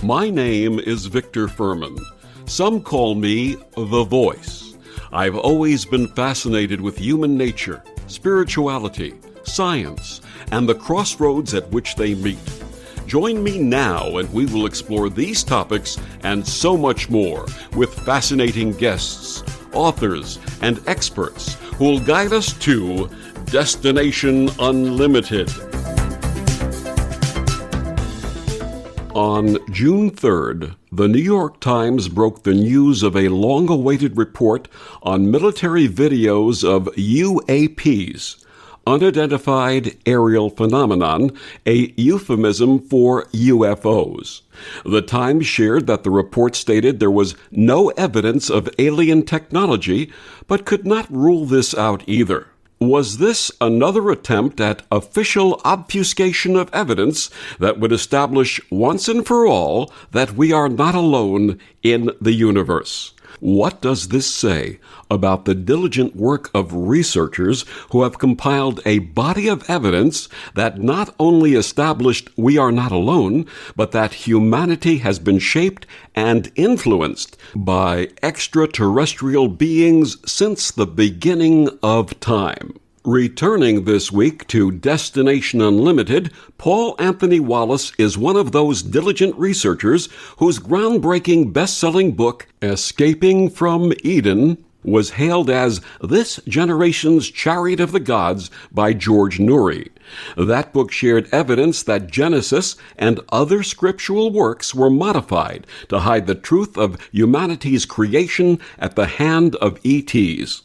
My name is Victor Fuhrman. Some call me the Voice. I've always been fascinated with human nature, spirituality, science, and the crossroads at which they meet. Join me now and we will explore these topics and so much more with fascinating guests, authors, and experts who will guide us to Destination Unlimited. On June 3rd, the New York Times broke the news of a long-awaited report on military videos of UAPs, Unidentified Aerial Phenomenon, a euphemism for UFOs. The Times shared that the report stated there was no evidence of alien technology, but could not rule this out either. Was this another attempt at official obfuscation of evidence that would establish once and for all that we are not alone in the universe? What does this say about the diligent work of researchers who have compiled a body of evidence that not only established we are not alone, but that humanity has been shaped and influenced by extraterrestrial beings since the beginning of time? Returning this week to Destination Unlimited, Paul Anthony Wallace is one of those diligent researchers whose groundbreaking best-selling book, Escaping from Eden, was hailed as this generation's Chariot of the Gods by George Noory. That book shared evidence that Genesis and other scriptural works were modified to hide the truth of humanity's creation at the hand of ETs.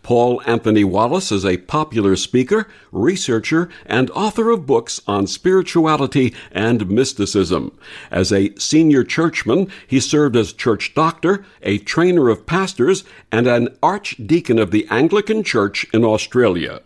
Paul Anthony Wallace is a popular speaker, researcher, and author of books on spirituality and mysticism. As a senior churchman, he served as church doctor, a trainer of pastors, and an archdeacon of the Anglican Church in Australia.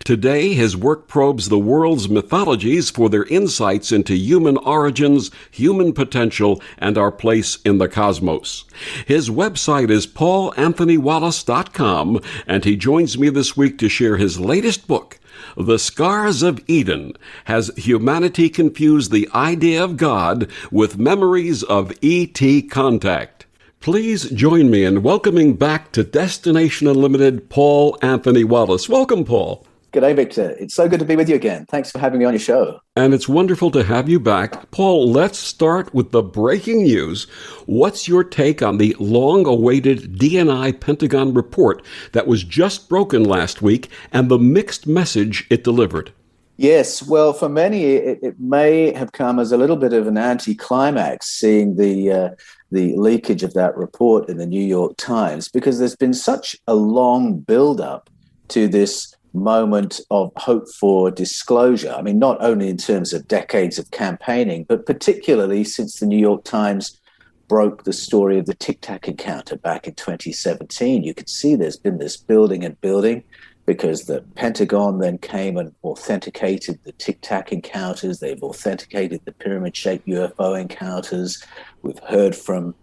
Today, his work probes the world's mythologies for their insights into human origins, human potential, and our place in the cosmos. His website is paulanthonywallace.com, and he joins me this week to share his latest book, The Scars of Eden: Has Humanity Confused the Idea of God with Memories of E.T. Contact? Please join me in welcoming back to Destination Unlimited, Paul Anthony Wallace. Welcome, Paul. G'day, Victor. It's so good to be with you again. Thanks for having me on your show. And it's wonderful to have you back. Paul, let's start with the breaking news. What's your take on the long-awaited DNI Pentagon report that was just broken last week and the mixed message it delivered? Yes, well, for many, it may have come as a little bit of an anticlimax seeing the leakage of that report in the New York Times, because there's been such a long build-up to this moment of hope for disclosure. I mean, not only in terms of decades of campaigning, but particularly since the New York Times broke the story of the Tic Tac encounter back in 2017. You could see there's been this building and building, because the Pentagon then came and authenticated the Tic Tac encounters. They've authenticated the pyramid-shaped UFO encounters. We've heard from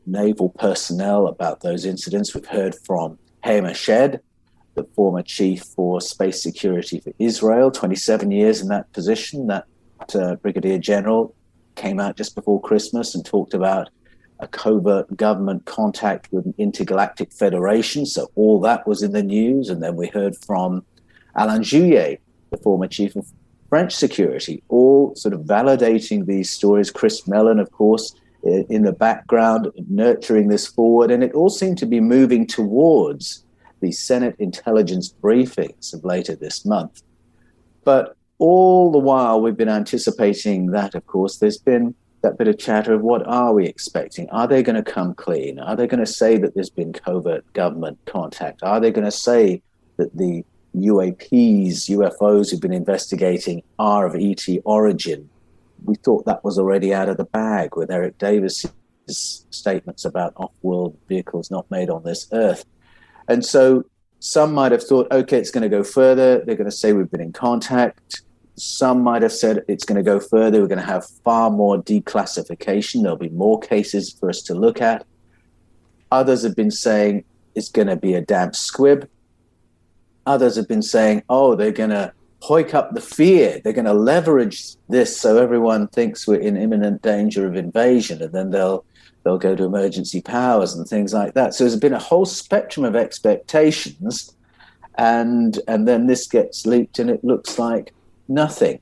naval personnel about those incidents. We've heard from Shed, the former chief for space security for Israel, 27 years in that position. That brigadier general came out just before Christmas and talked about a covert government contact with an intergalactic federation. So all that was in the news. And then we heard from Alain Juillet, the former chief of French security, all sort of validating these stories. Chris Mellon, of course, in the background, nurturing this forward. And it all seemed to be moving towards the Senate intelligence briefings of later this month. But all the while we've been anticipating that, of course, there's been that bit of chatter of what are we expecting? Are they going to come clean? Are they going to say that there's been covert government contact? Are they going to say that the UAPs, UFOs who've been investigating are of ET origin? We thought that was already out of the bag with Eric Davis's statements about off-world vehicles not made on this earth. And so some might have thought, okay, it's going to go further. They're going to say we've been in contact. Some might have said it's going to go further. We're going to have far more declassification. There'll be more cases for us to look at. Others have been saying it's going to be a damp squib. Others have been saying, oh, they're going to hoik up the fear. They're going to leverage this so everyone thinks we're in imminent danger of invasion, and then they'll go to emergency powers and things like that. So there's been a whole spectrum of expectations, and then this gets leaked and it looks like nothing.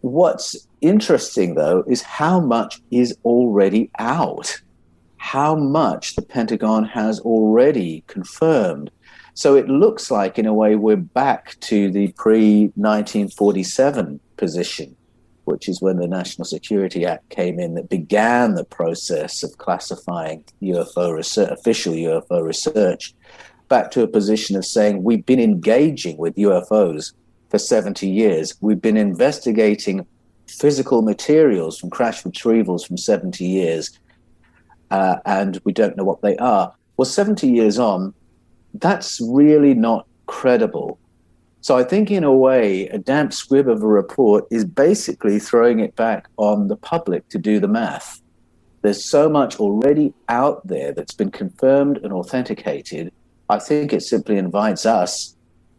What's interesting, though, is how much is already out, how much the Pentagon has already confirmed. So it looks like, in a way, we're back to the pre-1947 position, which is when the National Security Act came in, that began the process of classifying UFO research, official UFO research, back to a position of saying we've been engaging with UFOs for 70 years. We've been investigating physical materials from crash retrievals from 70 years, and we don't know what they are. Well, 70 years on, that's really not credible. So I think, in a way, a damp squib of a report is basically throwing it back on the public to do the math. There's so much already out there that's been confirmed and authenticated. I think it simply invites us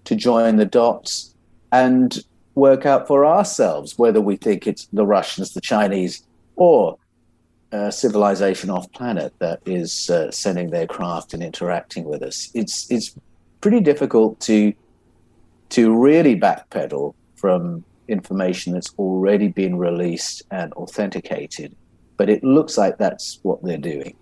to join the dots and work out for ourselves whether we think it's the Russians, the Chinese, or civilization off planet that is sending their craft and interacting with us. It's pretty difficult to really backpedal from information that's already been released and authenticated, but it looks like that's what they're doing.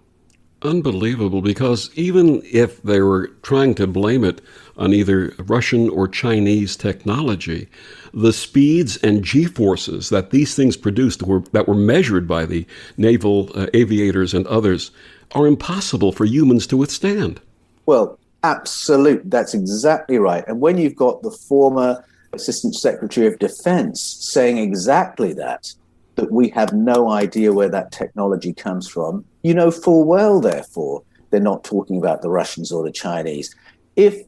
Unbelievable, because even if they were trying to blame it on either Russian or Chinese technology, the speeds and G-forces that these things produced that were measured by the naval aviators and others are impossible for humans to withstand. Well, absolutely. That's exactly right. And when you've got the former Assistant Secretary of Defense saying exactly that we have no idea where that technology comes from, you know full well, therefore, they're not talking about the Russians or the Chinese. If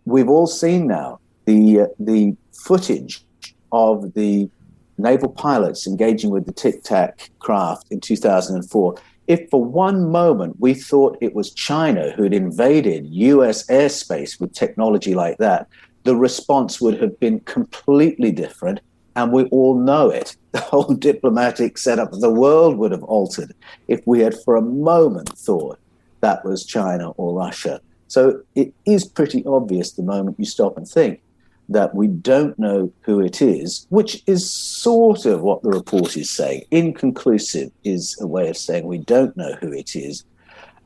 we've all seen now the footage of the naval pilots engaging with the Tic Tac craft in 2004, if for one moment we thought it was China who had invaded US airspace with technology like that, the response would have been completely different. And we all know it. The whole diplomatic setup of the world would have altered if we had for a moment thought that was China or Russia. So it is pretty obvious the moment you stop and think that we don't know who it is, which is sort of what the report is saying. Inconclusive is a way of saying we don't know who it is.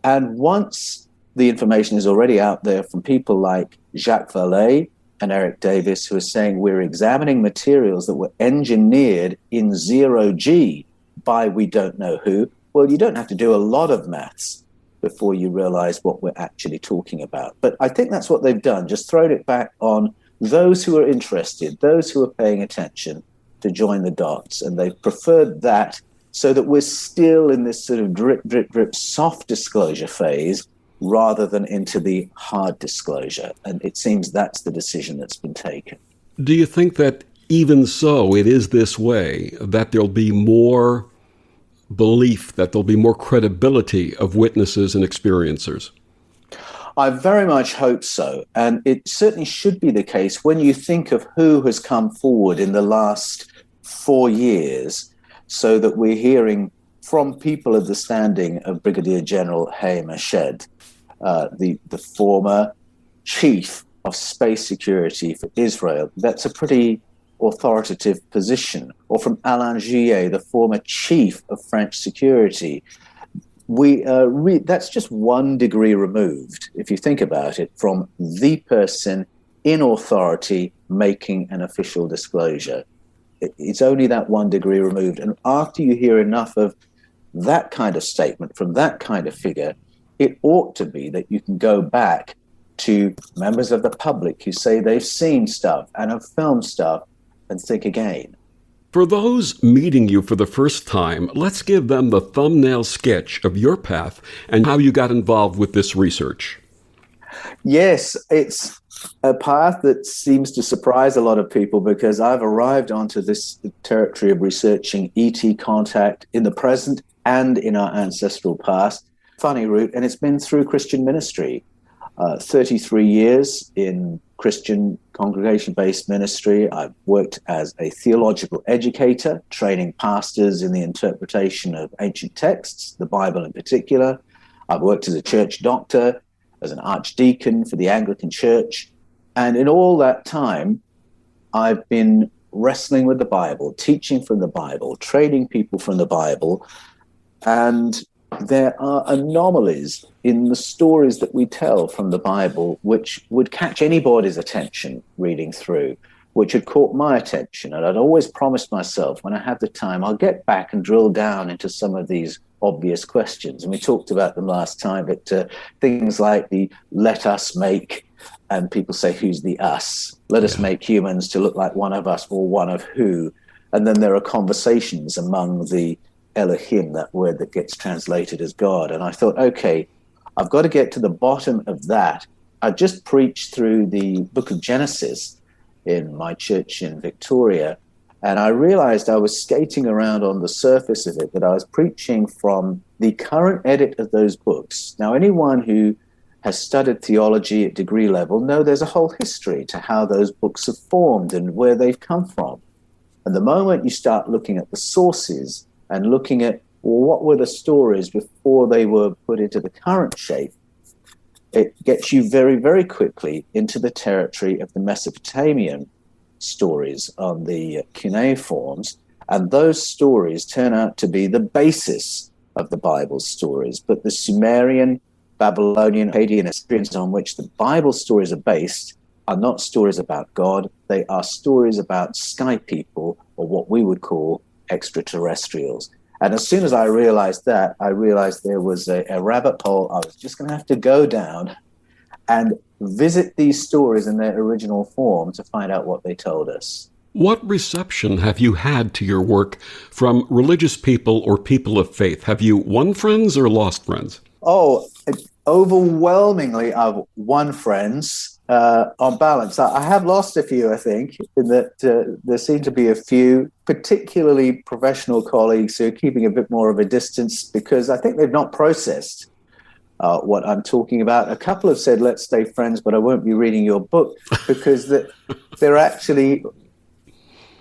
And once the information is already out there from people like Jacques Vallée and Eric Davis, who are saying we're examining materials that were engineered in zero G by we don't know who, well, you don't have to do a lot of maths before you realize what we're actually talking about. But I think that's what they've done, just thrown it back on those who are interested, those who are paying attention, to join the dots. And they've preferred that so that we're still in this sort of drip, drip, drip soft disclosure phase rather than into the hard disclosure. And it seems that's the decision that's been taken. Do you think that even so it is this way, that there'll be more belief, that there'll be more credibility of witnesses and experiencers? I very much hope so. And it certainly should be the case when you think of who has come forward in the last 4 years, so that we're hearing from people of the standing of Brigadier General Haim Eshed, the former chief of space security for Israel. That's a pretty authoritative position. Or from Alain Juillet, the former chief of French security. That's just 1 degree removed, if you think about it, from the person in authority making an official disclosure. It's only that 1 degree removed. And after you hear enough of that kind of statement from that kind of figure, it ought to be that you can go back to members of the public who say they've seen stuff and have filmed stuff and think again. For those meeting you for the first time, let's give them the thumbnail sketch of your path and how you got involved with this research. Yes, it's a path that seems to surprise a lot of people, because I've arrived onto this territory of researching ET contact in the present and in our ancestral past. Funny route, and it's been through Christian ministry. 33 years in Christian congregation-based ministry. I've worked as a theological educator, training pastors in the interpretation of ancient texts, the Bible in particular. I've worked as a church doctor, as an archdeacon for the Anglican Church. And in all that time, I've been wrestling with the Bible, teaching from the Bible, training people from the Bible. And there are anomalies in the stories that we tell from the Bible which would catch anybody's attention reading through, which had caught my attention. And I'd always promised myself, when I have the time, I'll get back and drill down into some of these obvious questions. And we talked about them last time, but things like the let us make, and people say, who's the us? Let us make humans to look like one of us, or one of who? And then there are conversations among the Elohim, that word that gets translated as God. And I thought, okay, I've got to get to the bottom of that. I just preached through the book of Genesis in my church in Victoria, and I realized I was skating around on the surface of it, that I was preaching from the current edit of those books. Now, anyone who has studied theology at degree level know there's a whole history to how those books have formed and where they've come from. And the moment you start looking at the sources and looking at, well, what were the stories before they were put into the current shape, it gets you very, very quickly into the territory of the Mesopotamian stories on the cuneiforms. And those stories turn out to be the basis of the Bible's stories. But the Sumerian, Babylonian, Akkadian experiences on which the Bible stories are based are not stories about God. They are stories about sky people, or what we would call extraterrestrials. And as soon as I realized that, I realized there was a rabbit hole I was just going to have to go down and visit these stories in their original form to find out what they told us. What reception have you had to your work from religious people or people of faith? Have you won friends or lost friends? Oh, overwhelmingly, I've won friends. On balance, I have lost a few, I think, in that there seem to be a few, particularly professional colleagues, who are keeping a bit more of a distance because I think they've not processed what I'm talking about. A couple have said, let's stay friends, but I won't be reading your book, because they're actually,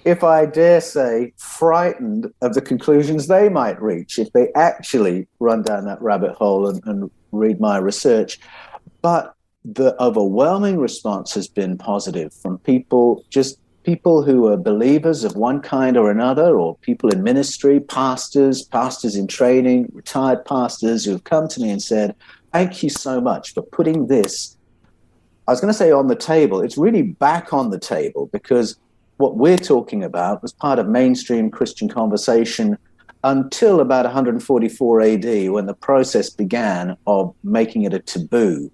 if I dare say, frightened of the conclusions they might reach if they actually run down that rabbit hole and read my research. But the overwhelming response has been positive from people who are believers of one kind or another, or people in ministry, pastors in training, retired pastors, who have come to me and said, thank you so much for putting this, I was going to say on the table. It's really back on the table, because what we're talking about was part of mainstream Christian conversation until about 144 AD, when the process began of making it a taboo.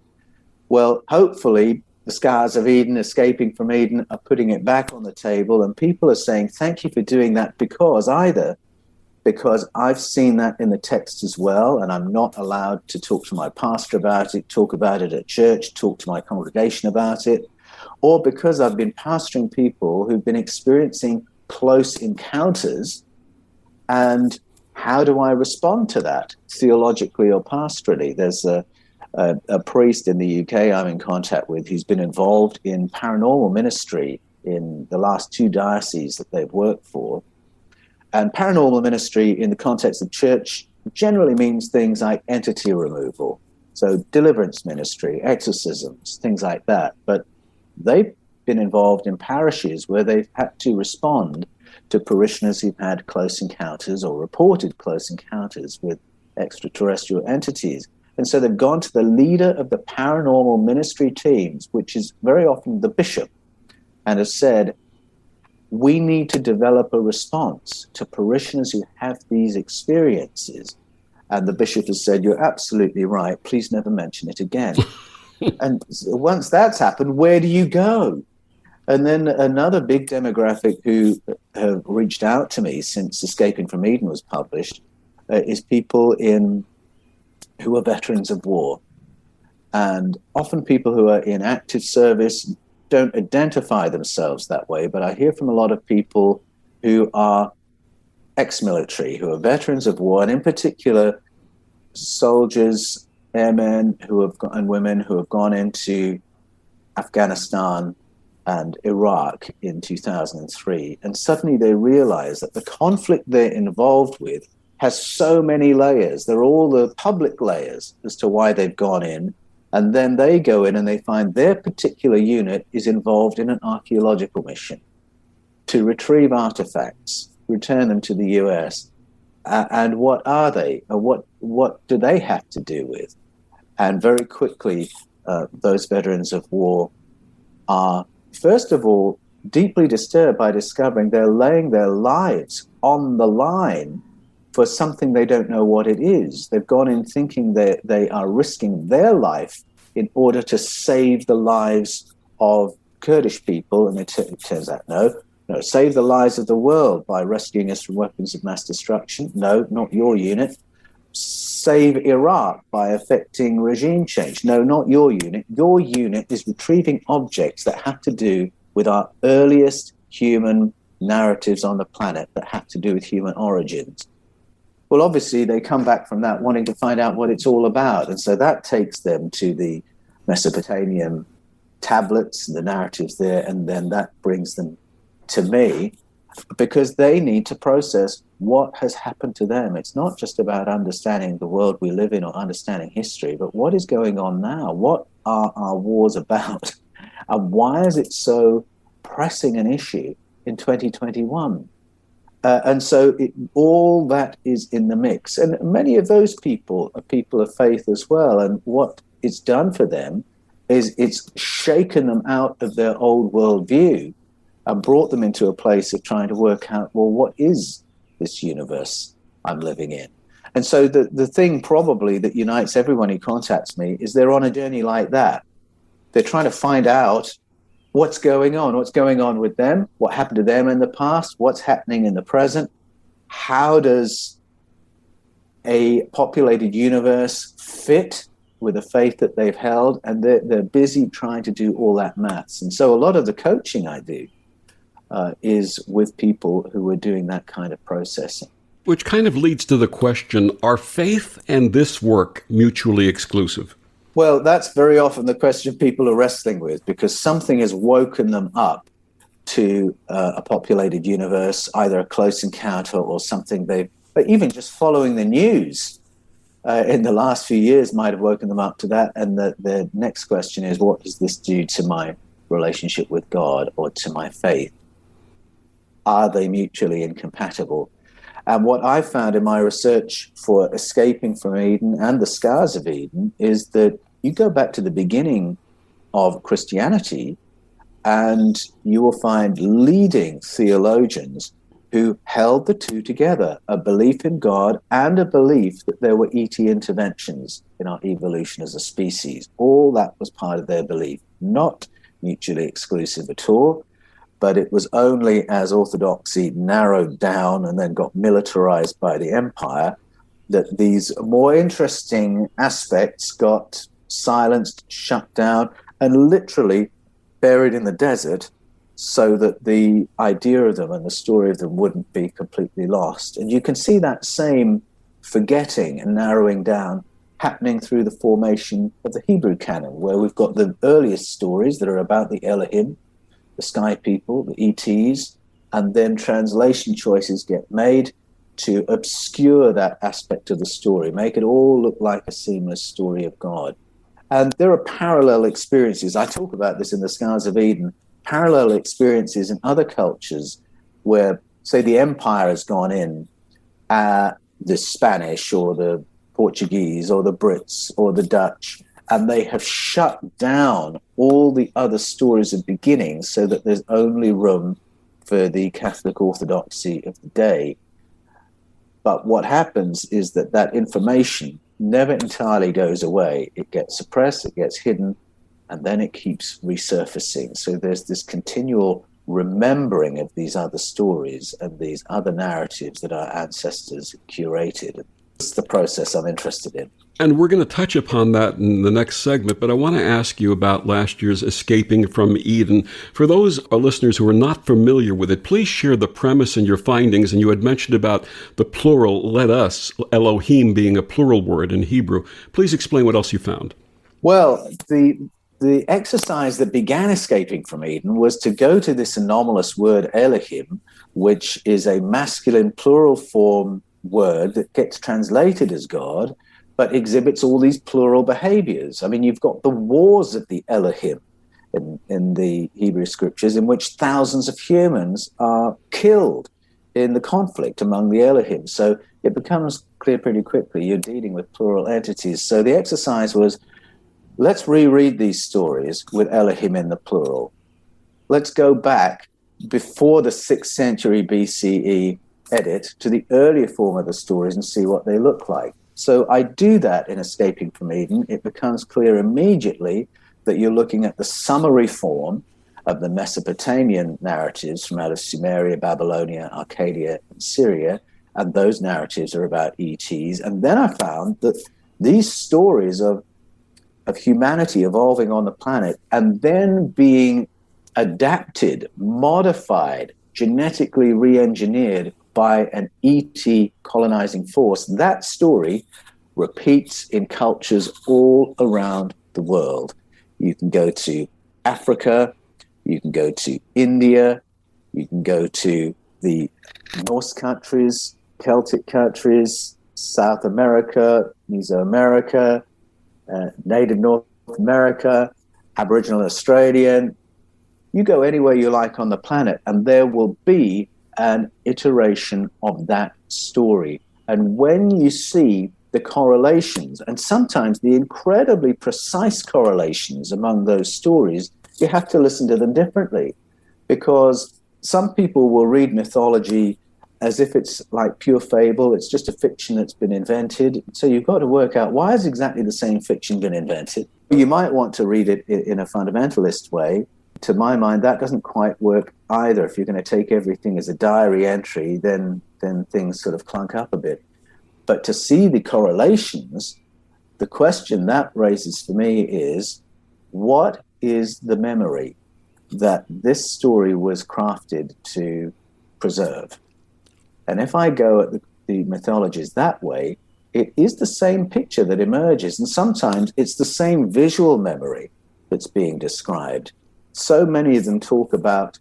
Well, hopefully, the scars of Eden, escaping from Eden, are putting it back on the table, and people are saying, thank you for doing that, because I've seen that in the text as well, and I'm not allowed to talk to my pastor about it, talk about it at church, talk to my congregation about it, or because I've been pastoring people who've been experiencing close encounters, and how do I respond to that, theologically or pastorally? There's a priest in the UK I'm in contact with who's been involved in paranormal ministry in the last two dioceses that they've worked for. And paranormal ministry in the context of church generally means things like entity removal, so deliverance ministry, exorcisms, things like that. But they've been involved in parishes where they've had to respond to parishioners who've had close encounters or reported close encounters with extraterrestrial entities. And so they've gone to the leader of the paranormal ministry teams, which is very often the bishop, and have said, we need to develop a response to parishioners who have these experiences. And the bishop has said, you're absolutely right. Please never mention it again. And once that's happened, where do you go? And then another big demographic who have reached out to me since Escaping from Eden was published is people who are veterans of war. And often people who are in active service don't identify themselves that way, but I hear from a lot of people who are ex-military, who are veterans of war, and in particular, soldiers airmen and women who have gone into Afghanistan and Iraq in 2003, and suddenly they realize that the conflict they're involved with has so many layers. There are all the public layers as to why they've gone in, and then they go in and they find their particular unit is involved in an archaeological mission to retrieve artifacts, return them to the US. And what are they? What do they have to do with? And very quickly, those veterans of war are, first of all, deeply disturbed by discovering they're laying their lives on the line for something they don't know what it is. They've gone in thinking that they are risking their life in order to save the lives of Kurdish people, and it turns out no, save the lives of the world by rescuing us from weapons of mass destruction. No, not your unit. Save Iraq by effecting regime change. No, not your unit. Your unit is retrieving objects that have to do with our earliest human narratives on the planet, that have to do with human origins. Well, obviously, they come back from that wanting to find out what it's all about. And so that takes them to the Mesopotamian tablets and the narratives there, and then that brings them to me, because they need to process what has happened to them. It's not just about understanding the world we live in or understanding history, but what is going on now? What are our wars about? And why is it so pressing an issue in 2021? And so all that is in the mix. And many of those people are people of faith as well. And what it's done for them is it's shaken them out of their old worldview and brought them into a place of trying to work out, well, what is this universe I'm living in? And so the thing probably that unites everyone who contacts me is they're on a journey like that. They're trying to find out what's going on with them, what happened to them in the past, what's happening in the present. How does a populated universe fit with the faith that they've held? And they're busy trying to do all that maths. And so a lot of the coaching I do is with people who are doing that kind of processing. Which kind of leads to the question, are faith and this work mutually exclusive? Well, that's very often the question people are wrestling with, because something has woken them up to a populated universe, either a close encounter or something but even just following the news in the last few years might have woken them up to that. And the next question is, what does this do to my relationship with God or to my faith? Are they mutually incompatible? And what I found in my research for Escaping from Eden and the Scars of Eden is that you go back to the beginning of Christianity and you will find leading theologians who held the two together, a belief in God and a belief that there were ET interventions in our evolution as a species. All that was part of their belief, not mutually exclusive at all. But it was only as orthodoxy narrowed down and then got militarized by the empire that these more interesting aspects got silenced, shut down, and literally buried in the desert so that the idea of them and the story of them wouldn't be completely lost. And you can see that same forgetting and narrowing down happening through the formation of the Hebrew canon, where we've got the earliest stories that are about the Elohim, the sky people, the ETs, and then translation choices get made to obscure that aspect of the story, make it all look like a seamless story of God. And there are parallel experiences. I talk about this in the Scars of Eden, parallel experiences in other cultures where, say, the empire has gone in, the Spanish or the Portuguese or the Brits or the Dutch, and they have shut down all the other stories of beginnings so that there's only room for the Catholic orthodoxy of the day. But what happens is that information never entirely goes away. It gets suppressed, it gets hidden, and then it keeps resurfacing. So there's this continual remembering of these other stories and these other narratives that our ancestors curated. It's the process I'm interested in. And we're going to touch upon that in the next segment, but I want to ask you about last year's Escaping from Eden. For those listeners who are not familiar with it, please share the premise and your findings. And you had mentioned about the plural, let us, Elohim being a plural word in Hebrew. Please explain what else you found. Well, the exercise that began Escaping from Eden was to go to this anomalous word Elohim, which is a masculine plural form word that gets translated as God, but exhibits all these plural behaviors. I mean, you've got the wars of the Elohim in the Hebrew scriptures, in which thousands of humans are killed in the conflict among the Elohim. So it becomes clear pretty quickly you're dealing with plural entities. So the exercise was, let's reread these stories with Elohim in the plural. Let's go back before the 6th century BCE edit to the earlier form of the stories and see what they look like. So I do that in Escaping from Eden. It becomes clear immediately that you're looking at the summary form of the Mesopotamian narratives from out of Sumeria, Babylonia, Arcadia, and Syria, and those narratives are about ETs. And then I found that these stories of humanity evolving on the planet and then being adapted, modified, genetically re-engineered by an ET colonizing force, that story repeats in cultures all around the world. You can go to Africa, you can go to India, you can go to the Norse countries, Celtic countries, South America, Mesoamerica, Native North America, Aboriginal Australian. You go anywhere you like on the planet, and there will be an iteration of that story. And when you see the correlations, and sometimes the incredibly precise correlations among those stories, you have to listen to them differently, because some people will read mythology as if it's like pure fable. It's just a fiction that's been invented. So you've got to work out, why has exactly the same fiction been invented? You might want to read it in a fundamentalist way. To my mind, that doesn't quite work either. If you're going to take everything as a diary entry, then things sort of clunk up a bit. But to see the correlations, the question that raises for me is, what is the memory that this story was crafted to preserve? And if I go at the mythologies that way, it is the same picture that emerges. And sometimes it's the same visual memory that's being described. So many of them talk about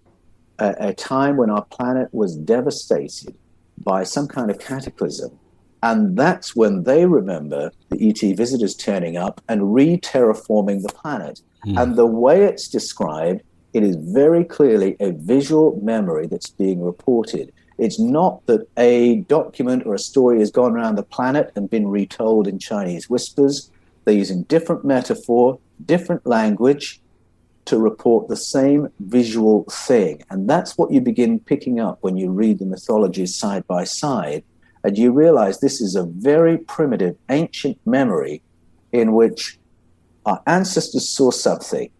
a time when our planet was devastated by some kind of cataclysm. And that's when they remember the ET visitors turning up and re-terraforming the planet. And the way it's described, it is very clearly a visual memory that's being reported. It's not that a document or a story has gone around the planet and been retold in Chinese whispers. They're using different metaphor, different language to report the same visual thing. And that's what you begin picking up when you read the mythologies side by side. And you realize this is a very primitive, ancient memory in which our ancestors saw something,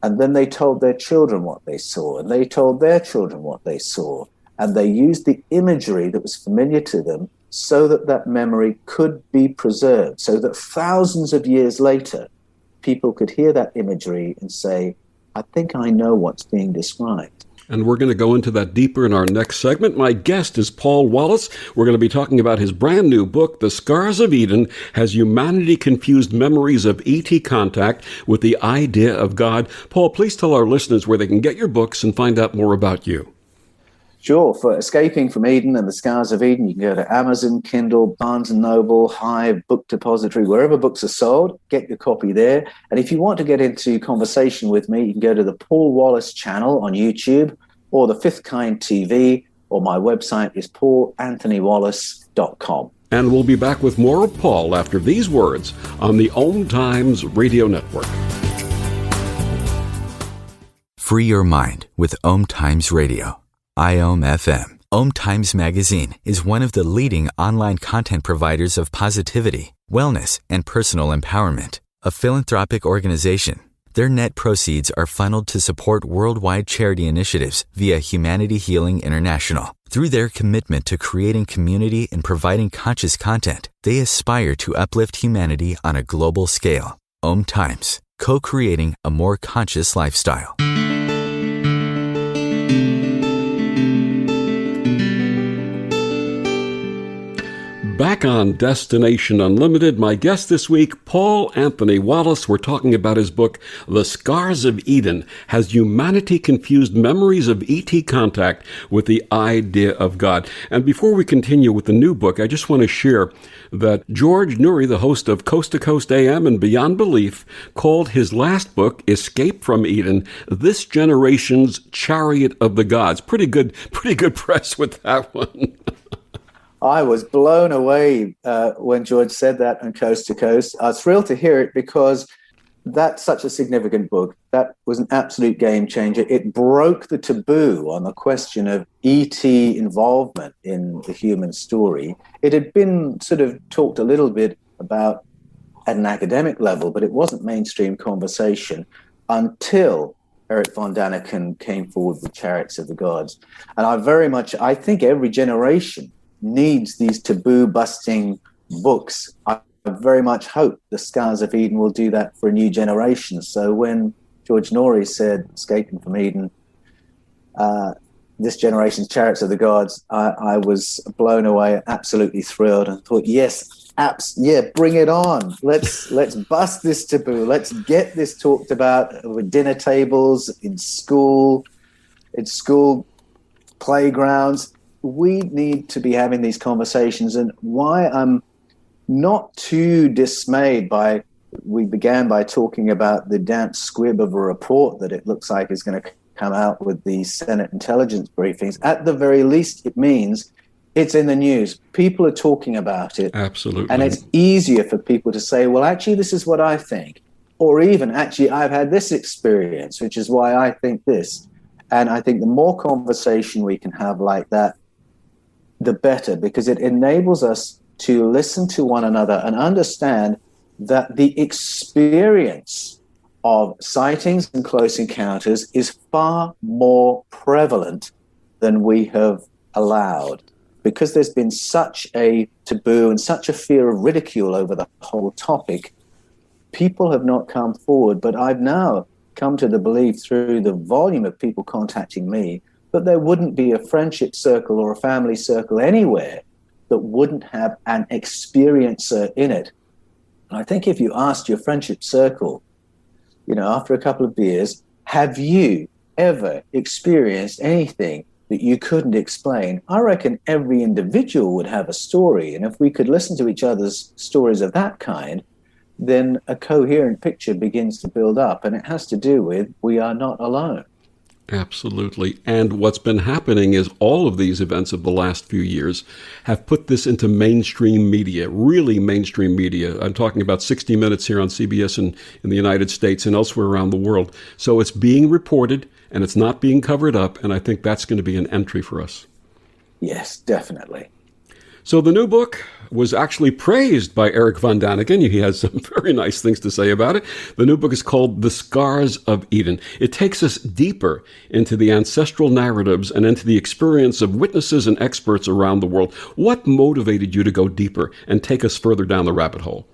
and then they told their children what they saw, and they told their children what they saw. And they used the imagery that was familiar to them so that that memory could be preserved, so that thousands of years later, people could hear that imagery and say, I think I know what's being described. And we're going to go into that deeper in our next segment. My guest is Paul Wallace. We're going to be talking about his brand new book, The Scars of Eden: Has Humanity Confused Memories of ET Contact with the Idea of God? Paul, please tell our listeners where they can get your books and find out more about you. Sure. For Escaping from Eden and The Scars of Eden, you can go to Amazon, Kindle, Barnes & Noble, Hive, Book Depository, wherever books are sold. Get your copy there. And if you want to get into conversation with me, you can go to the Paul Wallace channel on YouTube, or the Fifth Kind TV, or my website is paulanthonywallace.com. And we'll be back with more of Paul after these words on the OMTimes Radio Network. Free your mind with OMTimes Radio. IOM FM. OMTimes Magazine is one of the leading online content providers of positivity, wellness, and personal empowerment. A philanthropic organization Their net proceeds are funneled to support worldwide charity initiatives via Humanity Healing International. Through their commitment to creating community and providing conscious content, they aspire to uplift humanity on a global scale. OMTimes, co-creating a more conscious lifestyle. Back on Destination Unlimited, my guest this week, Paul Anthony Wallace. We're talking about his book, The Scars of Eden. Has humanity confused memories of ET contact with the idea of God? And before we continue with the new book, I just want to share that George Noory, the host of Coast to Coast AM and Beyond Belief, called his last book, Escape from Eden, This Generation's Chariot of the Gods. Pretty good press with that one. I was blown away when George said that on Coast to Coast. I was thrilled to hear it because that's such a significant book. That was an absolute game changer. It broke the taboo on the question of ET involvement in the human story. It had been sort of talked a little bit about at an academic level, but it wasn't mainstream conversation until Eric von Daniken came forward with Chariots of the Gods. And I think every generation needs these taboo-busting books. I very much hope The Scars of Eden will do that for a new generation. So when George Noory said, Escaping from Eden, this generation's Chariots of the Gods, I was blown away, absolutely thrilled, and thought, yes, bring it on. Let's bust this taboo. Let's get this talked about with dinner tables, in school playgrounds. We need to be having these conversations, and why I'm not too dismayed by, we began by talking about the damp squib of a report that it looks like is going to come out with the Senate intelligence briefings. At the very least, it means it's in the news. People are talking about it. Absolutely. And it's easier for people to say, well, actually, this is what I think. Or even, actually, I've had this experience, which is why I think this. And I think the more conversation we can have like that, the better, because it enables us to listen to one another and understand that the experience of sightings and close encounters is far more prevalent than we have allowed, because there's been such a taboo and such a fear of ridicule over the whole topic. People have not come forward, but I've now come to the belief through the volume of people contacting me that there wouldn't be a friendship circle or a family circle anywhere that wouldn't have an experiencer in it. And I think if you asked your friendship circle, after a couple of beers, have you ever experienced anything that you couldn't explain? I reckon every individual would have a story. And if we could listen to each other's stories of that kind, then a coherent picture begins to build up. And it has to do with we are not alone. Absolutely. And what's been happening is all of these events of the last few years have put this into mainstream media, really mainstream media. I'm talking about 60 Minutes here on CBS in the United States and elsewhere around the world. So it's being reported and it's not being covered up. And I think that's going to be an entry for us. Yes, definitely. So the new book was actually praised by Eric von Daniken. He has some very nice things to say about it. The new book is called The Scars of Eden. It takes us deeper into the ancestral narratives and into the experience of witnesses and experts around the world. What motivated you to go deeper and take us further down the rabbit hole?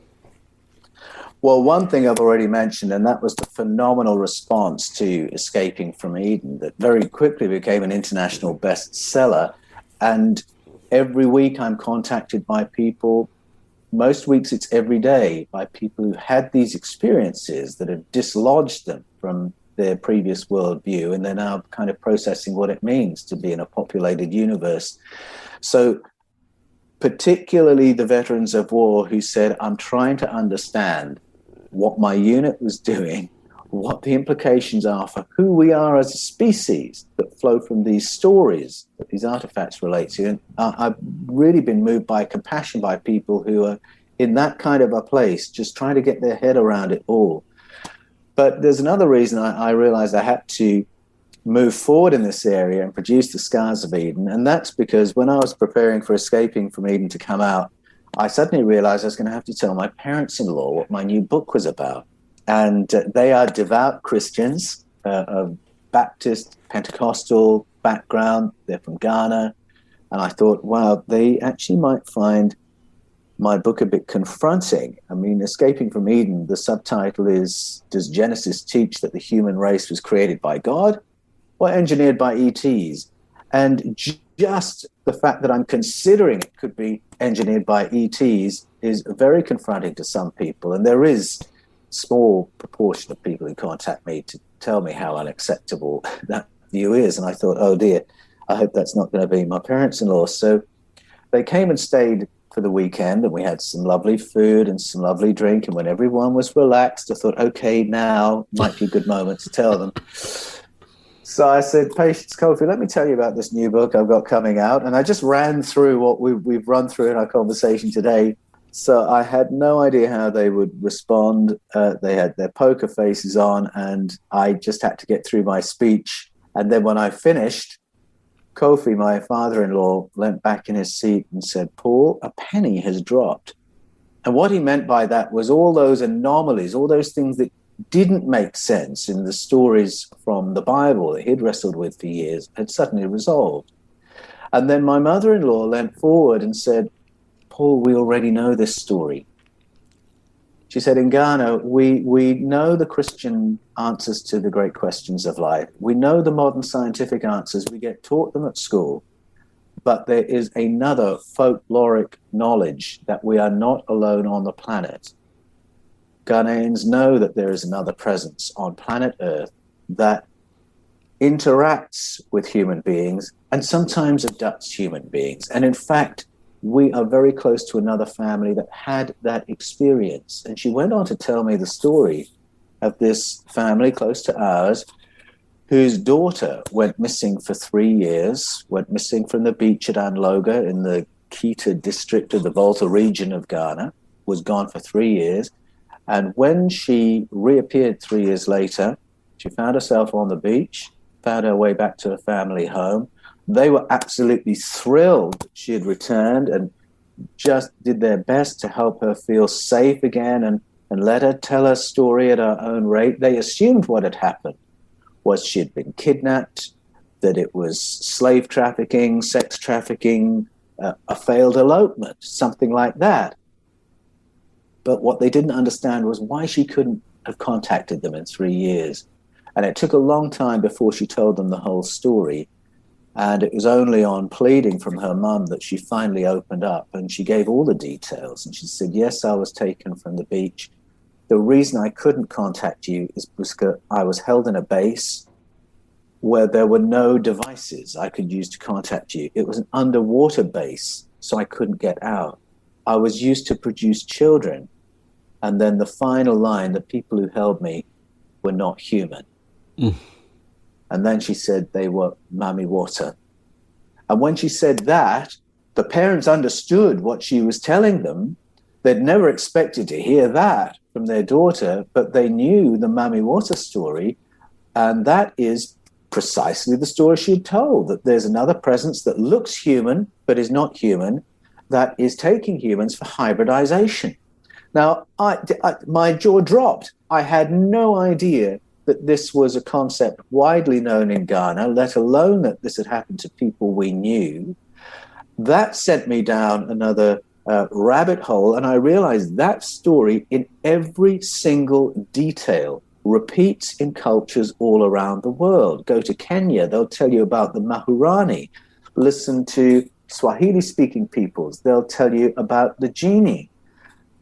Well, one thing I've already mentioned, and that was the phenomenal response to Escaping from Eden that very quickly became an international bestseller. And every week I'm contacted by people, most weeks it's every day, by people who had these experiences that have dislodged them from their previous worldview, and they're now kind of processing what it means to be in a populated universe. So particularly the veterans of war who said, I'm trying to understand what my unit was doing, what the implications are for who we are as a species that flow from these stories that these artifacts relate to. And I've really been moved by compassion by people who are in that kind of a place, just trying to get their head around it all. But there's another reason I realized I had to move forward in this area and produce The Scars of Eden. And that's because when I was preparing for Escaping from Eden to come out, I suddenly realized I was going to have to tell my parents-in-law what my new book was about. And they are devout Christians of Baptist, Pentecostal background. They're from Ghana. And I thought, wow, they actually might find my book a bit confronting. I mean, Escaping from Eden, the subtitle is, Does Genesis Teach That the Human Race Was Created by God or Engineered by ETs? And just the fact that I'm considering it could be engineered by ETs is very confronting to some people. And there is a small proportion of people who contact me to tell me how unacceptable that view is. And I thought, oh dear, I hope that's not going to be my parents-in-law. So they came and stayed for the weekend, and we had some lovely food and some lovely drink. And when everyone was relaxed, I thought, okay, now might be a good moment to tell them. So I said, Patience Kofi, let me tell you about this new book I've got coming out. And I just ran through what we've run through in our conversation today. So I had no idea how they would respond. They had their poker faces on, and I just had to get through my speech. And then when I finished, Kofi, my father-in-law, leant back in his seat and said, Paul, a penny has dropped. And what he meant by that was all those anomalies, all those things that didn't make sense in the stories from the Bible that he'd wrestled with for years had suddenly resolved. And then my mother-in-law leant forward and said, Paul, we already know this story. She said, in Ghana, we know the Christian answers to the great questions of life. We know the modern scientific answers. We get taught them at school. But there is another folkloric knowledge that we are not alone on the planet. Ghanaians know that there is another presence on planet Earth that interacts with human beings and sometimes abducts human beings. And in fact, we are very close to another family that had that experience. And she went on to tell me the story of this family close to ours whose daughter went missing for 3 years, went missing from the beach at Anloga in the Kita district of the Volta region of Ghana, was gone for 3 years. And when she reappeared 3 years later, she found herself on the beach, found her way back to her family home. They were absolutely thrilled she had returned and just did their best to help her feel safe again and let her tell her story at her own rate. They assumed what had happened was she had been kidnapped, that it was slave trafficking, sex trafficking, a failed elopement, something like that. But what they didn't understand was why she couldn't have contacted them in 3 years. And it took a long time before she told them the whole story. And it was only on pleading from her mum that she finally opened up, and she gave all the details. And she said, yes, I was taken from the beach. The reason I couldn't contact you is because I was held in a base where there were no devices I could use to contact you. It was an underwater base, so I couldn't get out. I was used to produce children. And then the final line, the people who held me were not human. Mm. And then she said they were mami water. And when she said that, the parents understood what she was telling them. They'd never expected to hear that from their daughter, but they knew the mami water story. And that is precisely the story she had told, that there's another presence that looks human, but is not human, that is taking humans for hybridization. Now, my jaw dropped. I had no idea that this was a concept widely known in Ghana, let alone that this had happened to people we knew. That sent me down another rabbit hole, and I realized that story in every single detail repeats in cultures all around the world. Go to Kenya, they'll tell you about the Mahurani. Listen to Swahili-speaking peoples, they'll tell you about the genie.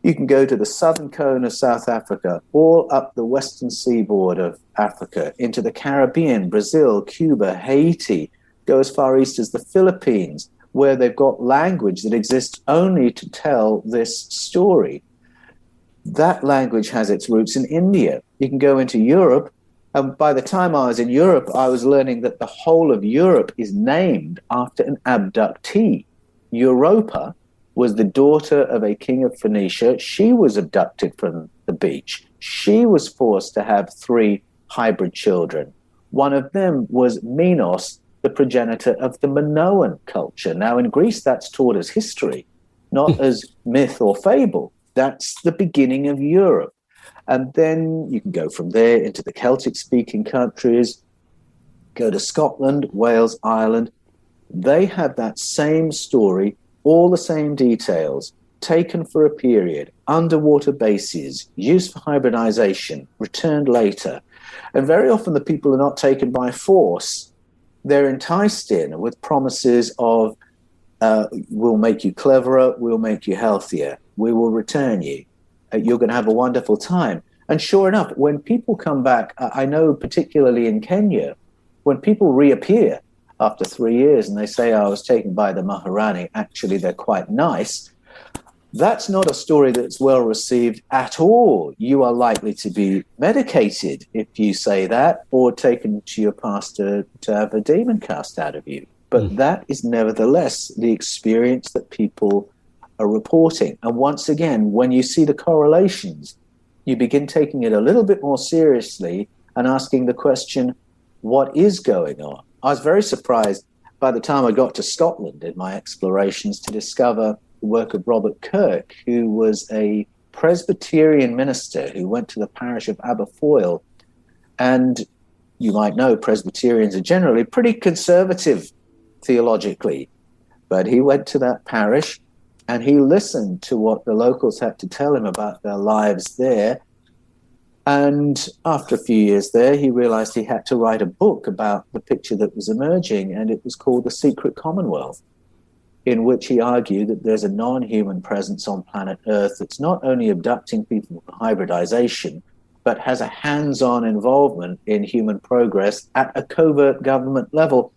You can go to the southern cone of South Africa, all up the western seaboard of Africa, into the Caribbean, Brazil, Cuba, Haiti, go as far east as the Philippines, where they've got language that exists only to tell this story. That language has its roots in India. You can go into Europe, and by the time I was in Europe, I was learning that the whole of Europe is named after an abductee. Europa was the daughter of a king of Phoenicia. She was abducted from the beach. She was forced to have 3 hybrid children. One of them was Minos, the progenitor of the Minoan culture. Now, in Greece, that's taught as history, not as myth or fable. That's the beginning of Europe. And then you can go from there into the Celtic-speaking countries, go to Scotland, Wales, Ireland. They have that same story, all the same details, taken for a period, underwater bases, used for hybridization, returned later. And very often the people are not taken by force. They're enticed in with promises of, we'll make you cleverer, we'll make you healthier, we will return you, you're going to have a wonderful time. And sure enough, when people come back, I know particularly in Kenya, when people reappear after 3 years and they say, I was taken by the Maharani, actually they're quite nice, that's not a story that's well received at all. You are likely to be medicated if you say that, or taken to your pastor to have a demon cast out of you. But that is nevertheless the experience that people are reporting. And once again, when you see the correlations, you begin taking it a little bit more seriously and asking the question, what is going on? I was very surprised by the time I got to Scotland in my explorations to discover the work of Robert Kirk, who was a Presbyterian minister who went to the parish of Aberfoyle. And you might know Presbyterians are generally pretty conservative theologically, but he went to that parish and he listened to what the locals had to tell him about their lives there. And after a few years there, he realized he had to write a book about the picture that was emerging, and it was called The Secret Commonwealth, in which he argued that there's a non-human presence on planet Earth that's not only abducting people for hybridization, but has a hands-on involvement in human progress at a covert government level.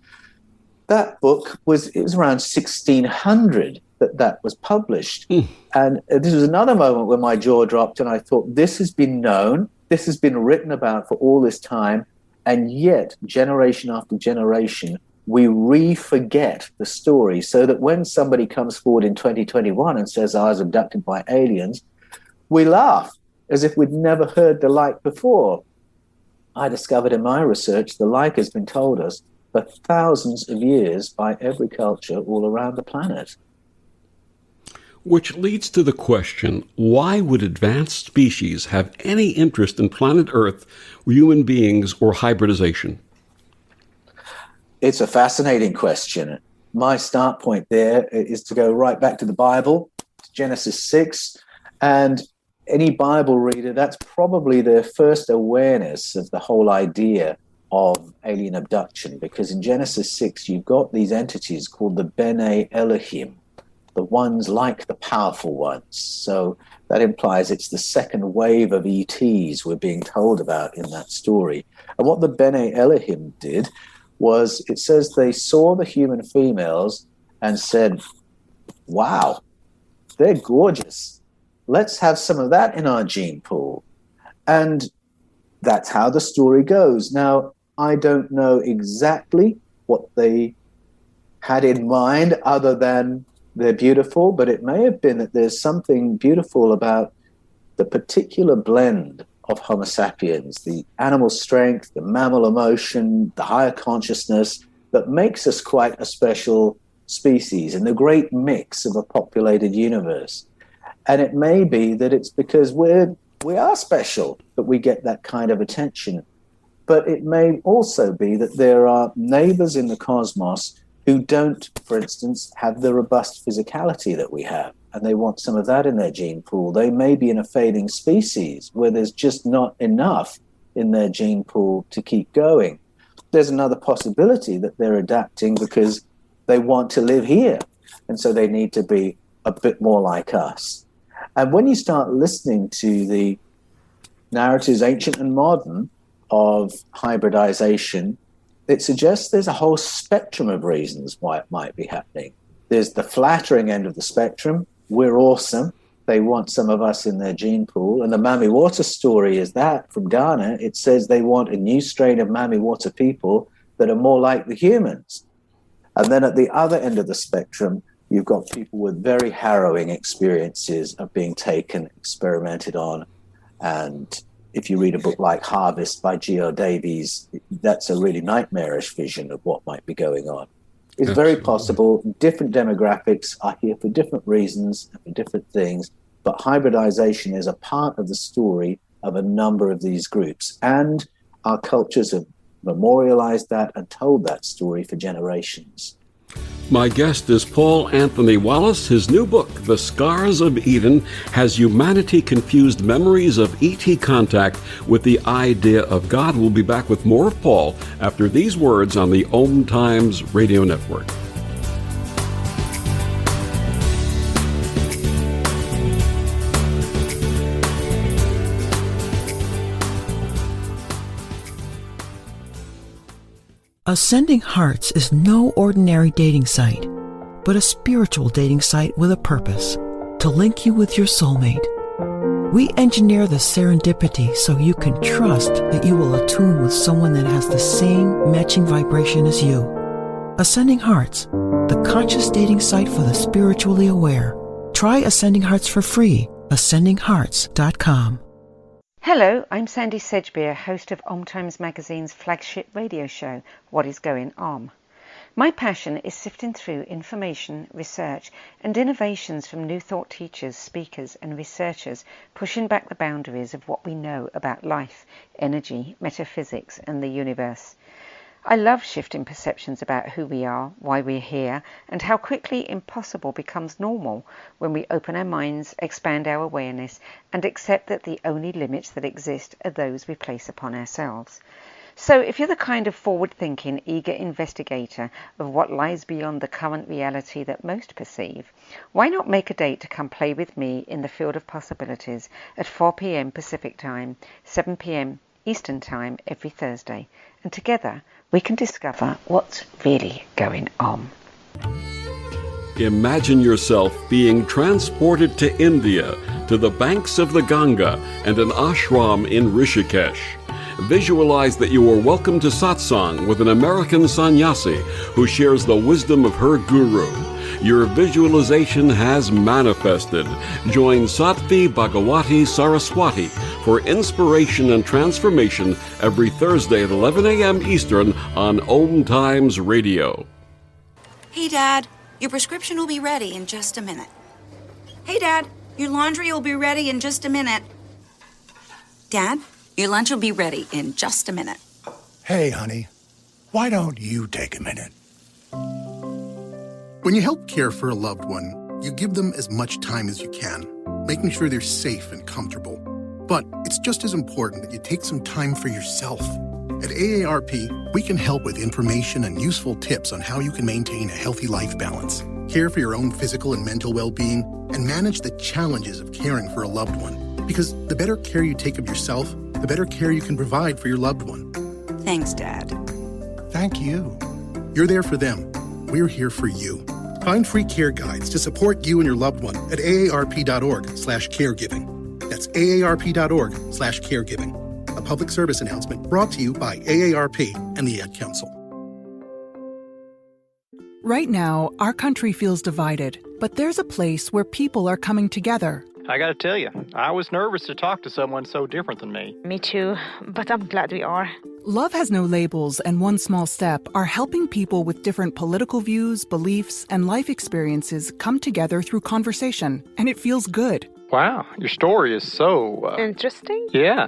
That book was around 1600 that was published. And this was another moment when my jaw dropped and I thought, this has been known, this has been written about for all this time, and yet generation after generation, we re-forget the story, so that when somebody comes forward in 2021 and says, I was abducted by aliens, we laugh as if we'd never heard the like before. I discovered in my research the like has been told us for thousands of years by every culture all around the planet. Which leads to the question, why would advanced species have any interest in planet Earth, human beings, or hybridization? It's a fascinating question. My start point there is to go right back to the Bible, Genesis 6, and any Bible reader, that's probably their first awareness of the whole idea of alien abduction, because in Genesis 6, you've got these entities called the Bene Elohim, the ones like the powerful ones. So that implies it's the second wave of ETs we're being told about in that story. And what the Bene Elohim did was, it says they saw the human females and said, wow, they're gorgeous. Let's have some of that in our gene pool. And that's how the story goes. Now, I don't know exactly what they had in mind other than they're beautiful, but it may have been that there's something beautiful about the particular blend of Homo sapiens, the animal strength, the mammal emotion, the higher consciousness that makes us quite a special species in the great mix of a populated universe. And it may be that it's because we are special that we get that kind of attention. But it may also be that there are neighbors in the cosmos who don't, for instance, have the robust physicality that we have, and they want some of that in their gene pool. They may be in a fading species where there's just not enough in their gene pool to keep going. There's another possibility that they're adapting because they want to live here, and so they need to be a bit more like us. And when you start listening to the narratives, ancient and modern, of hybridization, it suggests there's a whole spectrum of reasons why it might be happening. There's the flattering end of the spectrum. We're awesome. They want some of us in their gene pool. And the Mami Water story is that from Ghana. It says they want a new strain of Mami Water people that are more like the humans. And then at the other end of the spectrum, you've got people with very harrowing experiences of being taken, experimented on. And if you read a book like Harvest by Geo Davies, that's a really nightmarish vision of what might be going on. It's very possible. Different demographics are here for different reasons and for different things, but hybridization is a part of the story of a number of these groups. And our cultures have memorialized that and told that story for generations. My guest is Paul Anthony Wallace. His new book, The Scars of Eden, has humanity confused memories of ET contact with the idea of God. We'll be back with more of Paul after these words on the OMTimes radio network. Ascending Hearts is no ordinary dating site, but a spiritual dating site with a purpose, to link you with your soulmate. We engineer the serendipity so you can trust that you will attune with someone that has the same matching vibration as you. Ascending Hearts, the conscious dating site for the spiritually aware. Try Ascending Hearts for free, ascendinghearts.com. Hello, I'm Sandy Sedgbeer, host of OMTimes magazine's flagship radio show, What is Going On? My passion is sifting through information, research, and innovations from new thought teachers, speakers, and researchers pushing back the boundaries of what we know about life, energy, metaphysics, and the universe. I love shifting perceptions about who we are, why we're here, and how quickly impossible becomes normal when we open our minds, expand our awareness, and accept that the only limits that exist are those we place upon ourselves. So if you're the kind of forward-thinking, eager investigator of what lies beyond the current reality that most perceive, why not make a date to come play with me in the field of possibilities at 4 p.m. Pacific Time, 7 p.m. Eastern Time every Thursday, and together we can discover what's really going on. Imagine yourself being transported to India, to the banks of the Ganga and an ashram in Rishikesh. Visualize that you are welcome to satsang with an American sannyasi who shares the wisdom of her guru. Your visualization has manifested. Join Sattvi Bhagawati Saraswati for inspiration and transformation every Thursday at 11 a.m. Eastern on OMTimes Radio. Hey, Dad, your prescription will be ready in just a minute. Hey, Dad, your laundry will be ready in just a minute. Dad, your lunch will be ready in just a minute. Hey, honey, why don't you take a minute? When you help care for a loved one, you give them as much time as you can, making sure they're safe and comfortable. But it's just as important that you take some time for yourself. At AARP, we can help with information and useful tips on how you can maintain a healthy life balance, care for your own physical and mental well-being, and manage the challenges of caring for a loved one. Because the better care you take of yourself, the better care you can provide for your loved one. Thanks, Dad. Thank you. You're there for them. We're here for you. Find free care guides to support you and your loved one at aarp.org/caregiving. That's aarp.org/caregiving. A public service announcement brought to you by AARP and the Ad Council. Right now, our country feels divided, but there's a place where people are coming together. I gotta tell you, I was nervous to talk to someone so different than me. Me too, but I'm glad we are. Love Has No Labels and One Small Step are helping people with different political views, beliefs, and life experiences come together through conversation, and it feels good. Wow, your story is so... Interesting? Yeah.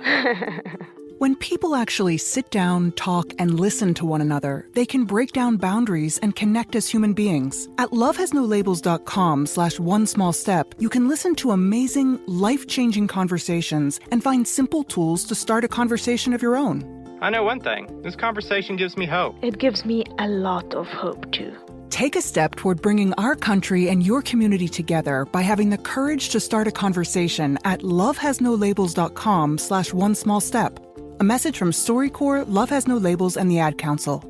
When people actually sit down, talk, and listen to one another, they can break down boundaries and connect as human beings. At lovehasnolabels.com/onesmallstep, you can listen to amazing, life-changing conversations and find simple tools to start a conversation of your own. I know one thing. This conversation gives me hope. It gives me a lot of hope, too. Take a step toward bringing our country and your community together by having the courage to start a conversation at lovehasnolabels.com/onesmallstep. A message from StoryCorps, Love Has No Labels, and the Ad Council.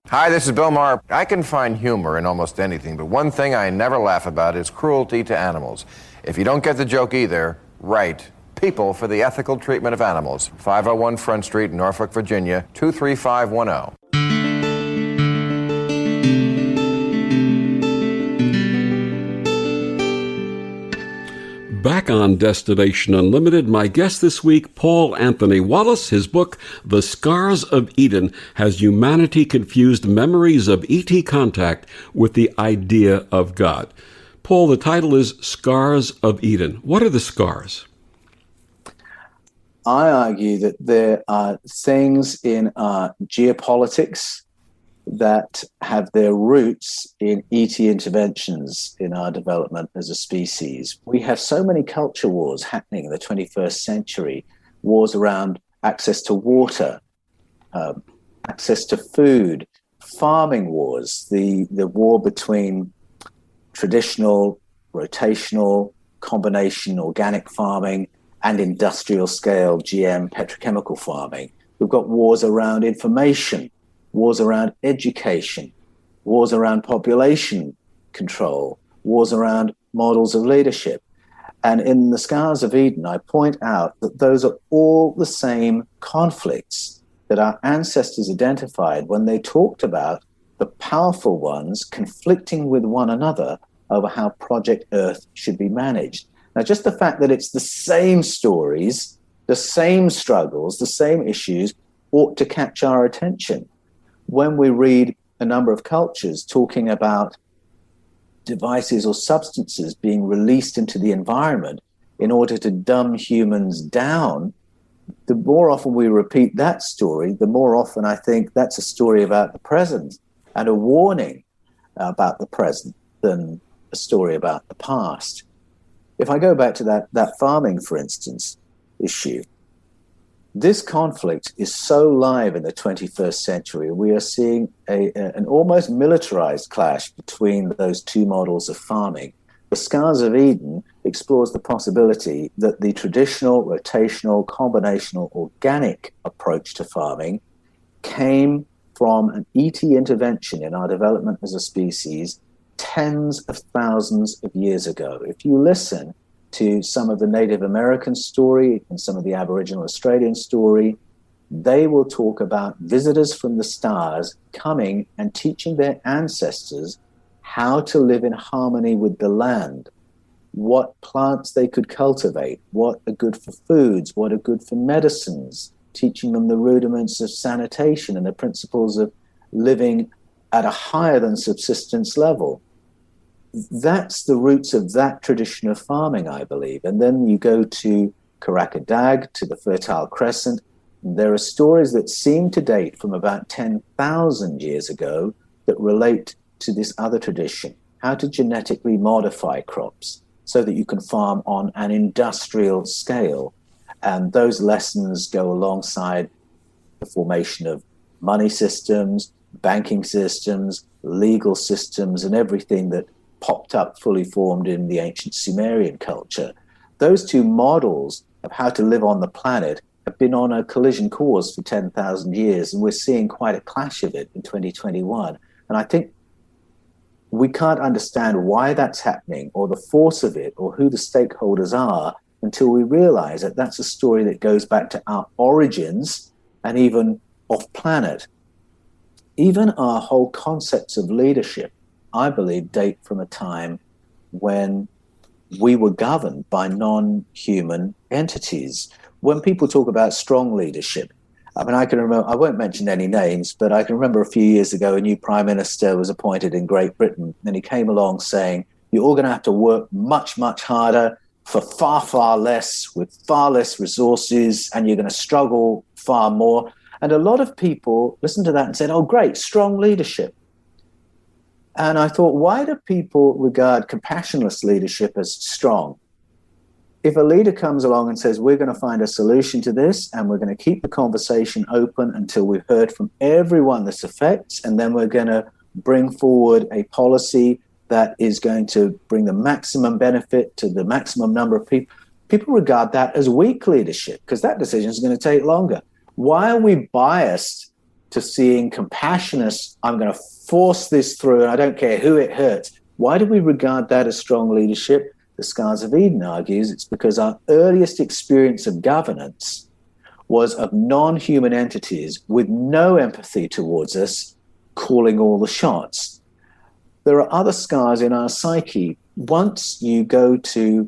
Hi, this is Bill Maher. I can find humor in almost anything, but one thing I never laugh about is cruelty to animals. If you don't get the joke either, write People for the Ethical Treatment of Animals, 501 Front Street, Norfolk, Virginia, 23510. Back on Destination Unlimited, my guest this week, Paul Anthony Wallace. His book, The Scars of Eden, has humanity confused memories of ET contact with the idea of God. Paul, the title is Scars of Eden. What are the scars? I argue that there are things in our geopolitics that have their roots in ET interventions in our development as a species. We have so many culture wars happening in the 21st century, wars around access to water, access to food, farming wars, the war between traditional, rotational, combination organic farming and industrial scale GM petrochemical farming. We've got wars around information, wars around education, wars around population control, wars around models of leadership. And in the Scars of Eden, I point out that those are all the same conflicts that our ancestors identified when they talked about the powerful ones conflicting with one another over how Project Earth should be managed. Now, just the fact that it's the same stories, the same struggles, the same issues ought to catch our attention. When we read a number of cultures talking about devices or substances being released into the environment in order to dumb humans down, the more often we repeat that story, the more often I think that's a story about the present and a warning about the present than a story about the past. If I go back to that farming, for instance, issue, this conflict is so live in the 21st century. We are seeing an almost militarized clash between those two models of farming. The Scars of Eden explores the possibility that the traditional, rotational, combinational, organic approach to farming came from an ET intervention in our development as a species tens of thousands of years ago. If you listen to some of the Native American story and some of the Aboriginal Australian story, they will talk about visitors from the stars coming and teaching their ancestors how to live in harmony with the land, what plants they could cultivate, what are good for foods, what are good for medicines, teaching them the rudiments of sanitation and the principles of living at a higher than subsistence level. That's the roots of that tradition of farming, I believe. And then you go to Karakadag, to the Fertile Crescent. There are stories that seem to date from about 10,000 years ago that relate to this other tradition, how to genetically modify crops so that you can farm on an industrial scale. And those lessons go alongside the formation of money systems, banking systems, legal systems, and everything that popped up fully formed in the ancient Sumerian culture. Those two models of how to live on the planet have been on a collision course for 10,000 years, and we're seeing quite a clash of it in 2021. And I think we can't understand why that's happening or the force of it or who the stakeholders are until we realize that that's a story that goes back to our origins and even off-planet. Even our whole concepts of leadership, I believe, date from a time when we were governed by non-human entities. When people talk about strong leadership, I mean, I can remember, I won't mention any names, but I can remember a few years ago, a new prime minister was appointed in Great Britain, and he came along saying, you're all going to have to work much, much harder for far, far less, with far less resources, and you're going to struggle far more. And a lot of people listened to that and said, oh, great, strong leadership. And I thought, why do people regard compassionless leadership as strong? If a leader comes along and says, we're going to find a solution to this, and we're going to keep the conversation open until we've heard from everyone this affects, and then we're going to bring forward a policy that is going to bring the maximum benefit to the maximum number of people, people regard that as weak leadership because that decision is going to take longer. Why are we biased to seeing compassionate, I'm going to force this through and I don't care who it hurts? Why do we regard that as strong leadership? The Scars of Eden argues it's because our earliest experience of governance was of non-human entities with no empathy towards us calling all the shots. There are other scars in our psyche. Once you go to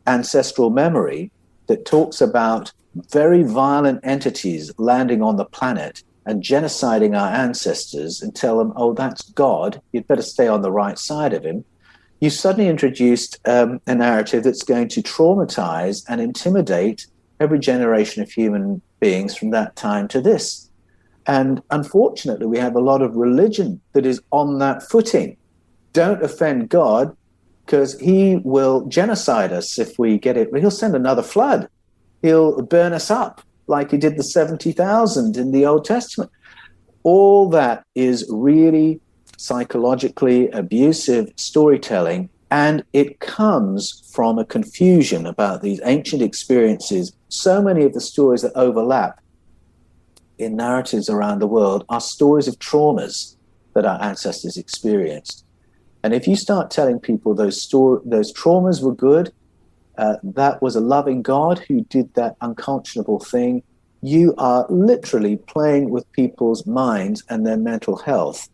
ancestral memory that talks about very violent entities landing on the planet and genociding our ancestors and tell them, oh, that's God, you'd better stay on the right side of him, you suddenly introduced a narrative that's going to traumatize and intimidate every generation of human beings from that time to this. And unfortunately, we have a lot of religion that is on that footing. Don't offend God, because he will genocide us if we get it. He'll send another flood. He'll burn us up like he did the 70,000 in the Old Testament. All that is really psychologically abusive storytelling, and it comes from a confusion about these ancient experiences. So many of the stories that overlap in narratives around the world are stories of traumas that our ancestors experienced. And if you start telling people those traumas were good, that was a loving God who did that unconscionable thing, you are literally playing with people's minds and their mental health.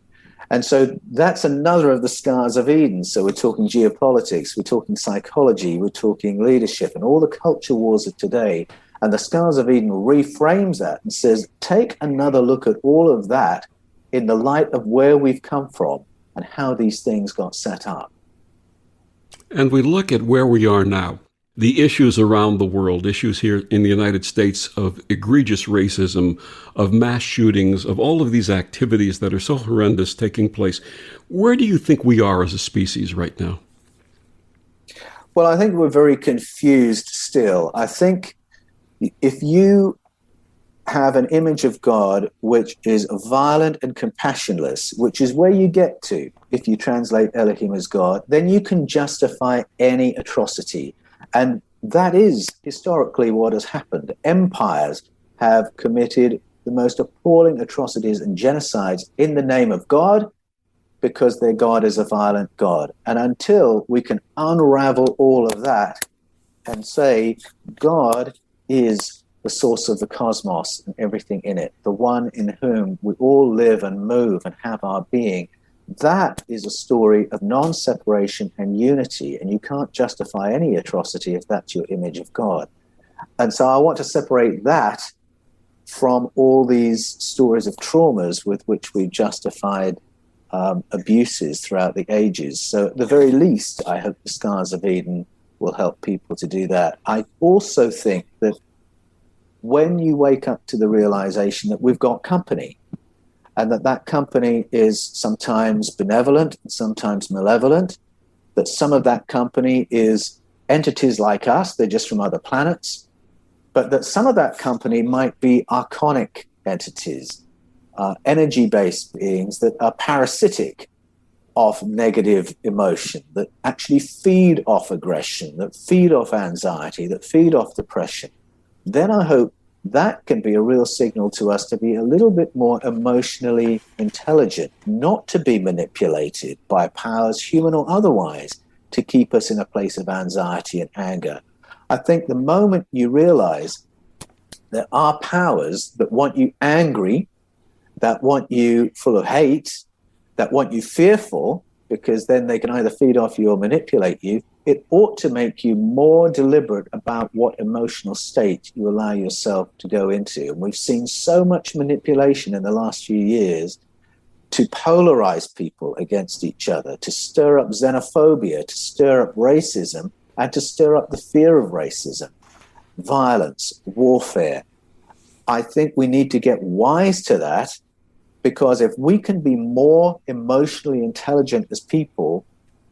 And so that's another of the scars of Eden. So we're talking geopolitics, we're talking psychology, we're talking leadership, and all the culture wars of today. And the scars of Eden reframes that and says, take another look at all of that in the light of where we've come from and how these things got set up. And we look at where we are now, the issues around the world, issues here in the United States of egregious racism, of mass shootings, of all of these activities that are so horrendous taking place. Where do you think we are as a species right now? Well, I think we're very confused still. I think if you have an image of God which is violent and compassionless, which is where you get to if you translate Elohim as God, then you can justify any atrocity. And that is historically what has happened. Empires have committed the most appalling atrocities and genocides in the name of God because their God is a violent God. And until we can unravel all of that and say God is the source of the cosmos and everything in it, the one in whom we all live and move and have our being, that is a story of non-separation and unity, and you can't justify any atrocity if that's your image of God. And so I want to separate that from all these stories of traumas with which we've justified abuses throughout the ages. So at the very least, I hope the Scars of Eden will help people to do that. I also think that when you wake up to the realization that we've got company, and that company is sometimes benevolent and sometimes malevolent, that some of that company is entities like us, they're just from other planets, but that some of that company might be archonic entities, energy-based beings that are parasitic of negative emotion, that actually feed off aggression, that feed off anxiety, that feed off depression. Then I hope that can be a real signal to us to be a little bit more emotionally intelligent, not to be manipulated by powers, human or otherwise, to keep us in a place of anxiety and anger. I think the moment you realize there are powers that want you angry, that want you full of hate, that want you fearful, because then they can either feed off you or manipulate you, it ought to make you more deliberate about what emotional state you allow yourself to go into. And we've seen so much manipulation in the last few years to polarize people against each other, to stir up xenophobia, to stir up racism, and to stir up the fear of racism, violence, warfare. I think we need to get wise to that, because if we can be more emotionally intelligent as people,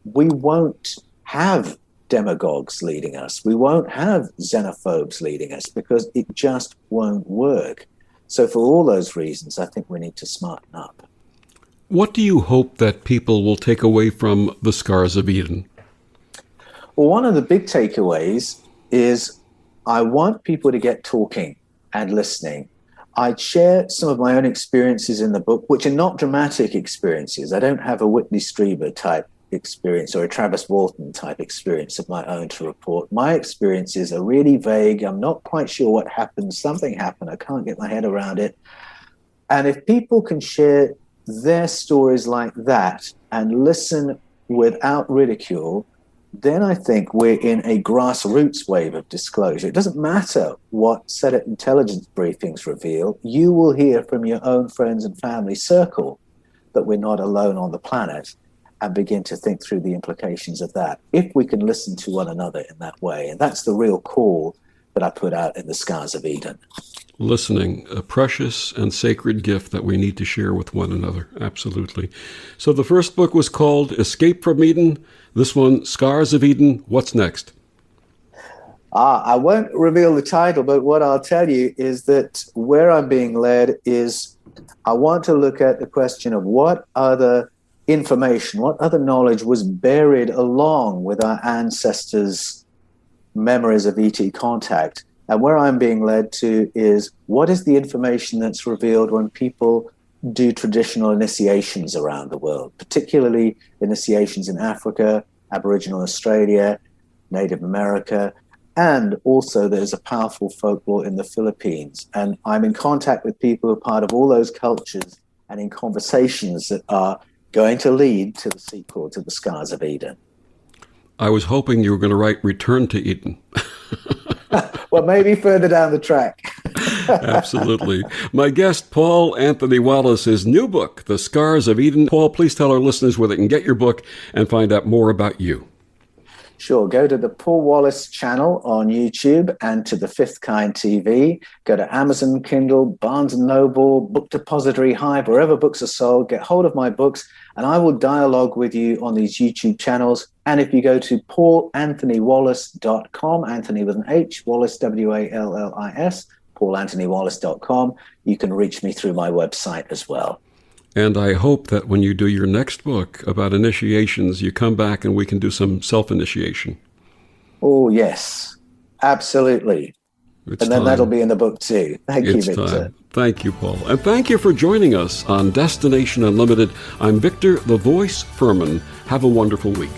we won't have demagogues leading us. We won't have xenophobes leading us, because it just won't work. So for all those reasons, I think we need to smarten up. What do you hope that people will take away from the Scars of Eden? Well, one of the big takeaways is I want people to get talking and listening. I'd share some of my own experiences in the book, which are not dramatic experiences. I don't have a Whitney Strieber type experience or a Travis Walton type experience of my own to report. My experiences are really vague. I'm not quite sure what happened. Something happened. I can't get my head around it. And if people can share their stories like that and listen without ridicule, then I think we're in a grassroots wave of disclosure. It doesn't matter what Senate intelligence briefings reveal. You will hear from your own friends and family circle that we're not alone on the planet, and begin to think through the implications of that, if we can listen to one another in that way. And that's the real call that I put out in the Scars of Eden. Listening, a precious and sacred gift that we need to share with one another. Absolutely. So the first book was called Escape from Eden. This one, Scars of Eden. What's next? I won't reveal the title, but what I'll tell you is that where I'm being led is I want to look at the question of what other information, what other knowledge was buried along with our ancestors' memories of ET contact. And where I'm being led to is what is the information that's revealed when people do traditional initiations around the world, particularly initiations in Africa, Aboriginal Australia, Native America, and also there's a powerful folklore in the Philippines. And I'm in contact with people who are part of all those cultures and in conversations that are going to lead to the sequel to The Scars of Eden. I was hoping you were going to write Return to Eden. Well, maybe further down the track. Absolutely. My guest, Paul Anthony Wallace's new book, The Scars of Eden. Paul, please tell our listeners where they can get your book and find out more about you. Sure. Go to the Paul Wallace channel on YouTube and to the Fifth Kind TV. Go to Amazon, Kindle, Barnes & Noble, Book Depository, Hive, wherever books are sold. Get hold of my books, and I will dialogue with you on these YouTube channels. And if you go to paulanthonywallace.com, Anthony with an H, Wallace, Wallis, paulanthonywallace.com, you can reach me through my website as well. And I hope that when you do your next book about initiations, you come back and we can do some self-initiation. Oh, yes, absolutely. It's and then time. that'll be in the book too. Thank you, Victor. Time. Thank you, Paul. And thank you for joining us on Destination Unlimited. I'm Victor, the Voice Fuhrman. Have a wonderful week.